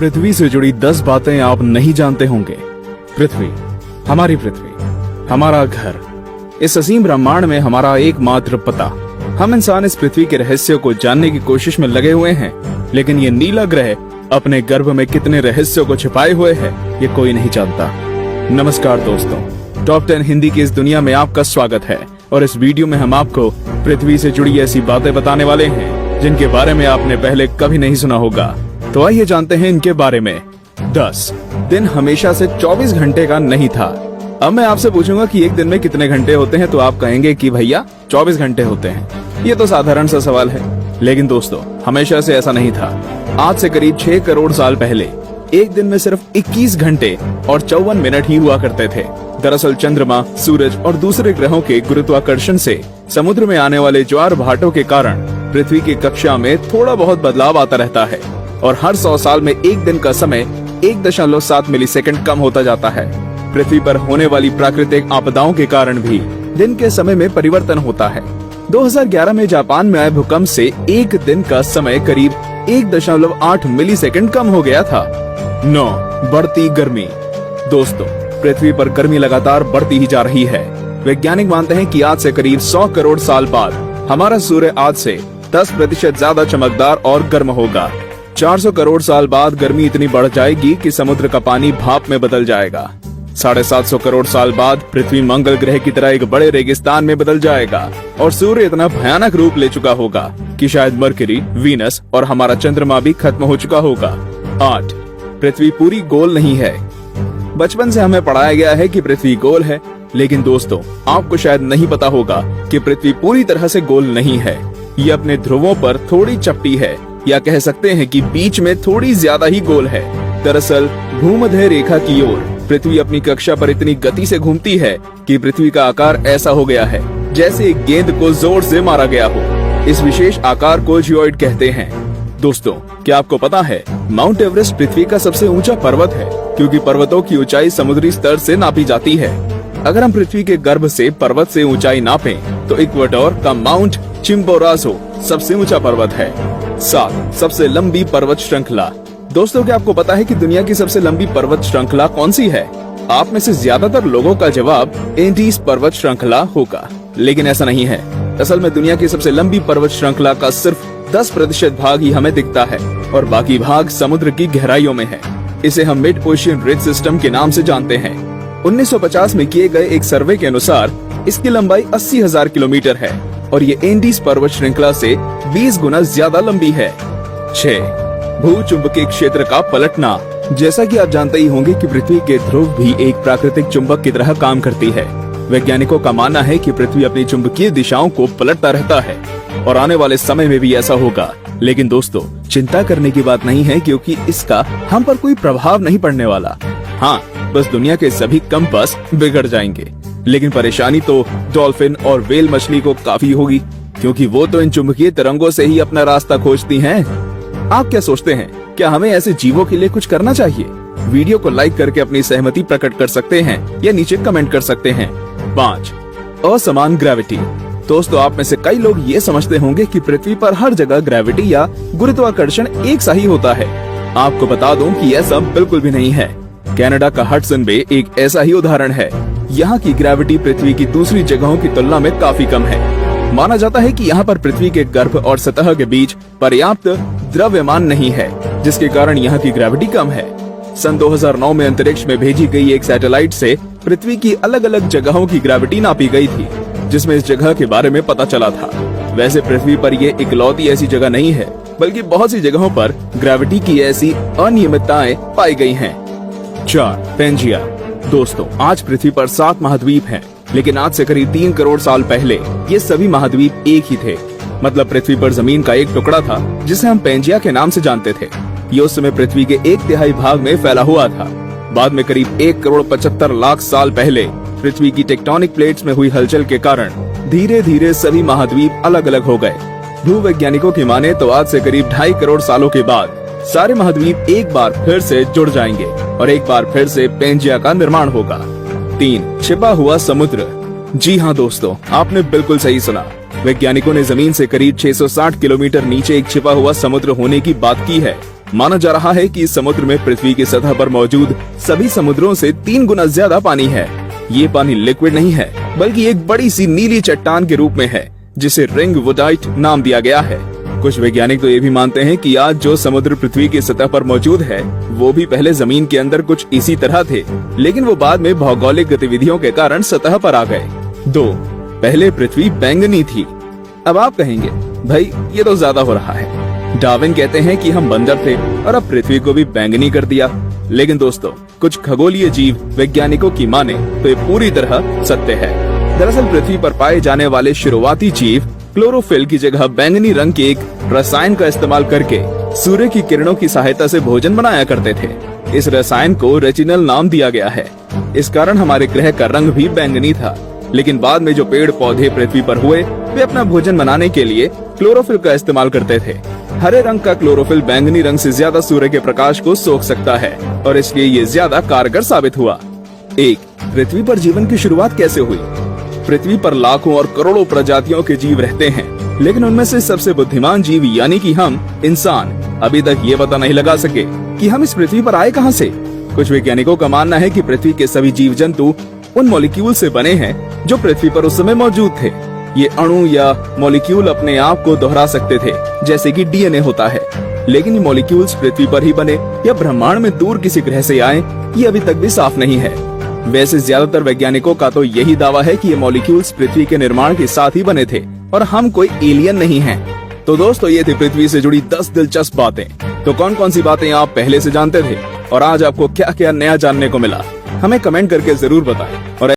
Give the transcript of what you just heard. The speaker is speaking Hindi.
पृथ्वी से जुड़ी 10 बातें आप नहीं जानते होंगे। पृथ्वी, हमारी पृथ्वी, हमारा घर, इस असीम ब्रह्मांड में हमारा एकमात्र पता। हम इंसान इस पृथ्वी के रहस्य को जानने की कोशिश में लगे हुए हैं, लेकिन ये नीला ग्रह अपने गर्भ में कितने रहस्यों को छिपाए हुए है, ये कोई नहीं जानता। नमस्कार दोस्तों, टॉप 10 हिंदी की इस दुनिया में आपका स्वागत है और इस वीडियो में हम आपको पृथ्वी से जुड़ी ऐसी बातें बताने वाले हैं जिनके बारे में आपने पहले कभी नहीं सुना होगा। तो आइए जानते हैं इनके बारे में। 10 दिन हमेशा से 24 घंटे का नहीं था। अब मैं आपसे पूछूंगा कि एक दिन में कितने घंटे होते हैं, तो आप कहेंगे कि भैया 24 घंटे होते हैं। ये तो साधारण सा सवाल है, लेकिन दोस्तों हमेशा से ऐसा नहीं था। आज से करीब 6 करोड़ साल पहले एक दिन में सिर्फ 21 घंटे और 54 मिनट ही हुआ करते थे। दरअसल चंद्रमा, सूरज और दूसरे ग्रहों के गुरुत्वाकर्षण से समुद्र में आने वाले ज्वार भाटों के कारण पृथ्वी की कक्षा में थोड़ा बहुत बदलाव आता रहता है और हर 100 साल में एक दिन का समय 1.7 मिलीसेकंड कम होता जाता है। पृथ्वी पर होने वाली प्राकृतिक आपदाओं के कारण भी दिन के समय में परिवर्तन होता है। 2011 में जापान में आए भूकंप से एक दिन का समय करीब 1.8 मिलीसेकंड कम हो गया था। 9 बढ़ती गर्मी। दोस्तों, पृथ्वी पर गर्मी लगातार बढ़ती ही जा रही है। वैज्ञानिक मानते हैं कि आज से करीब 100 करोड़ साल बाद हमारा सूर्य आज से 10% ज्यादा चमकदार और गर्म होगा। 400 करोड़ साल बाद गर्मी इतनी बढ़ जाएगी कि समुद्र का पानी भाप में बदल जाएगा। 750 करोड़ साल बाद पृथ्वी मंगल ग्रह की तरह एक बड़े रेगिस्तान में बदल जाएगा और सूर्य इतना भयानक रूप ले चुका होगा कि शायद मरकरी, वीनस और हमारा चंद्रमा भी खत्म हो चुका होगा। 8 पृथ्वी पूरी गोल नहीं है। बचपन से हमें पढ़ाया गया है कि पृथ्वी गोल है, लेकिन दोस्तों आपको शायद नहीं पता होगा कि पृथ्वी पूरी तरह से गोल नहीं है। ये अपने ध्रुवों पर थोड़ी चपटी है, या कह सकते हैं कि बीच में थोड़ी ज्यादा ही गोल है। दरअसल भूमध्य रेखा की ओर पृथ्वी अपनी कक्षा पर इतनी गति से घूमती है कि पृथ्वी का आकार ऐसा हो गया है जैसे एक गेंद को जोर से मारा गया हो। इस विशेष आकार को जियोइड कहते हैं। दोस्तों, क्या आपको पता है माउंट एवरेस्ट पृथ्वी का सबसे ऊंचा पर्वत है, क्योंकि पर्वतों की ऊंचाई समुद्री स्तर से नापी जाती है। अगर हम पृथ्वी के गर्भ से पर्वत से ऊंचाई नापें, तो इक्वेडोर का माउंट चिम्बोराजो सबसे ऊंचा पर्वत है। 7 सबसे लंबी पर्वत श्रृंखला। दोस्तों, क्या आपको पता है कि दुनिया की सबसे लंबी पर्वत श्रृंखला कौन सी है? आप में से ज्यादातर लोगों का जवाब एंडीज पर्वत श्रृंखला होगा, लेकिन ऐसा नहीं है। असल में दुनिया की सबसे लंबी पर्वत श्रृंखला का सिर्फ 10% भाग ही हमें दिखता है और बाकी भाग समुद्र की गहराइयों में है। इसे हम मिड ओशियन रिज सिस्टम के नाम से जानते हैं। 1950 में किए गए एक सर्वे के अनुसार इसकी लंबाई 80,000 किलोमीटर है और ये एंडीज पर्वत श्रृंखला से 20 गुना ज्यादा लंबी है। 6 भूचुंबकीय क्षेत्र का पलटना। जैसा कि आप जानते ही होंगे कि पृथ्वी के ध्रुव भी एक प्राकृतिक चुंबक की तरह काम करती है। वैज्ञानिकों का मानना है कि पृथ्वी अपनी चुंबकीय दिशाओं को पलटता रहता है और आने वाले समय में भी ऐसा होगा। लेकिन दोस्तों, चिंता करने की बात नहीं है, क्योंकि इसका हम पर कोई प्रभाव नहीं पड़ने वाला। हाँ, बस दुनिया के सभी कंपास बिगड़ जाएंगे। लेकिन परेशानी तो डॉल्फिन और व्हेल मछली को काफी होगी, क्योंकि वो तो इन चुंबकीय तरंगों से ही अपना रास्ता खोजती हैं। आप क्या सोचते हैं, क्या हमें ऐसे जीवों के लिए कुछ करना चाहिए? वीडियो को लाइक करके अपनी सहमति प्रकट कर सकते हैं या नीचे कमेंट कर सकते हैं। 5 असमान ग्रेविटी। दोस्तों, आप में से कई लोग ये समझते होंगे कि पृथ्वी पर हर जगह ग्रेविटी या गुरुत्वाकर्षण एक सा ही होता है। आपको बता दूं कि ऐसा बिल्कुल भी नहीं है। कनाडा का हडसन बे एक ऐसा ही उदाहरण है। यहाँ की ग्रेविटी पृथ्वी की दूसरी जगहों की तुलना में काफी कम है। माना जाता है कि यहाँ पर पृथ्वी के गर्भ और सतह के बीच पर्याप्त द्रव्यमान नहीं है, जिसके कारण यहाँ की ग्रेविटी कम है। सन 2009 में अंतरिक्ष में भेजी गई एक सैटेलाइट से पृथ्वी की अलग अलग जगहों की ग्रेविटी नापी गई थी, जिसमें इस जगह के बारे में पता चला था। वैसे पृथ्वी पर ये इकलौती ऐसी जगह नहीं है, बल्कि बहुत सी जगहों पर ग्रेविटी की ऐसी अनियमितताएं पाई गई हैं। 4 पेंजिया। दोस्तों, आज पृथ्वी पर 7 महाद्वीप हैं, लेकिन आज से करीब 3 करोड़ साल पहले ये सभी महाद्वीप एक ही थे। मतलब पृथ्वी पर जमीन का एक टुकड़ा था जिसे हम पेंजिया के नाम से जानते थे। ये उस समय पृथ्वी के 1/3 भाग में फैला हुआ था। बाद में करीब 1 करोड़ 75 लाख साल पहले पृथ्वी की टेक्टोनिक प्लेट्स में हुई हलचल के कारण धीरे धीरे सभी महाद्वीप अलग अलग हो गए। भूवैज्ञानिकों की माने तो आज से करीब 2.5 करोड़ सालों के बाद सारे महाद्वीप एक बार फिर से जुड़ जाएंगे और एक बार फिर से पेंजिया का निर्माण होगा। 3 छिपा हुआ समुद्र। जी हाँ दोस्तों, आपने बिल्कुल सही सुना। वैज्ञानिकों ने जमीन से करीब 660 किलोमीटर नीचे एक छिपा हुआ समुद्र होने की बात की है। माना जा रहा है कि इस समुद्र में पृथ्वी की सतह पर मौजूद सभी समुद्रों से 3 गुना ज्यादा पानी है। ये पानी लिक्विड नहीं है, बल्कि एक बड़ी सी नीली चट्टान के रूप में है, जिसे रिंग वुडाइट नाम दिया गया है। कुछ वैज्ञानिक तो ये भी मानते हैं कि आज जो समुद्र पृथ्वी की सतह पर मौजूद है, वो भी पहले जमीन के अंदर कुछ इसी तरह थे, लेकिन वो बाद में भौगोलिक गतिविधियों के कारण सतह पर आ गए। 2. पहले पृथ्वी बैंगनी थी। अब आप कहेंगे, भाई ये तो ज्यादा हो रहा है। डार्विन कहते हैं कि हम बंदर थे और अब पृथ्वी को भी बैंगनी कर दिया। लेकिन दोस्तों, कुछ खगोलीय जीव वैज्ञानिकों की माने तो ये पूरी तरह सत्य है। दरअसल पृथ्वी पर पाए जाने वाले शुरुआती जीव क्लोरोफिल की जगह बैंगनी रंग के एक रसायन का इस्तेमाल करके सूर्य की किरणों की सहायता से भोजन बनाया करते थे। इस रसायन को रेटिनल नाम दिया गया है। इस कारण हमारे ग्रह का रंग भी बैंगनी था। लेकिन बाद में जो पेड़ पौधे पृथ्वी पर हुए, वे अपना भोजन बनाने के लिए क्लोरोफिल का इस्तेमाल करते थे। हरे रंग का क्लोरोफिल बैंगनी रंग से ज्यादा सूर्य के प्रकाश को सोख सकता है और इसलिए ये ज्यादा कारगर साबित हुआ। 1. पृथ्वी पर जीवन की शुरुआत कैसे हुई? पृथ्वी पर लाखों और करोड़ों प्रजातियों के जीव रहते हैं, लेकिन उनमें से सबसे बुद्धिमान जीव यानी कि हम इंसान अभी तक ये पता नहीं लगा सके कि हम इस पृथ्वी पर आए कहां से। कुछ वैज्ञानिकों का मानना है कि पृथ्वी के सभी जीव जंतु उन मॉलिक्यूल से बने हैं जो पृथ्वी पर उस समय मौजूद थे। ये अणु या मॉलिक्यूल अपने आप को दोहरा सकते थे, जैसे कि डीएनए होता है। लेकिन ये मॉलिक्यूल्स पृथ्वी पर ही बने या ब्रह्मांड में दूर किसी ग्रह से आए, ये अभी तक भी साफ नहीं है। वैसे ज्यादातर वैज्ञानिकों का तो यही दावा है कि ये मॉलिक्यूल्स पृथ्वी के निर्माण के साथ ही बने थे और हम कोई एलियन नहीं हैं। तो दोस्तों, ये थी पृथ्वी से जुड़ी 10 दिलचस्प बातें। तो कौन कौन सी बातें आप पहले से जानते थे और आज आपको क्या क्या नया जानने को मिला, हमें कमेंट करके जरूर बताएं। और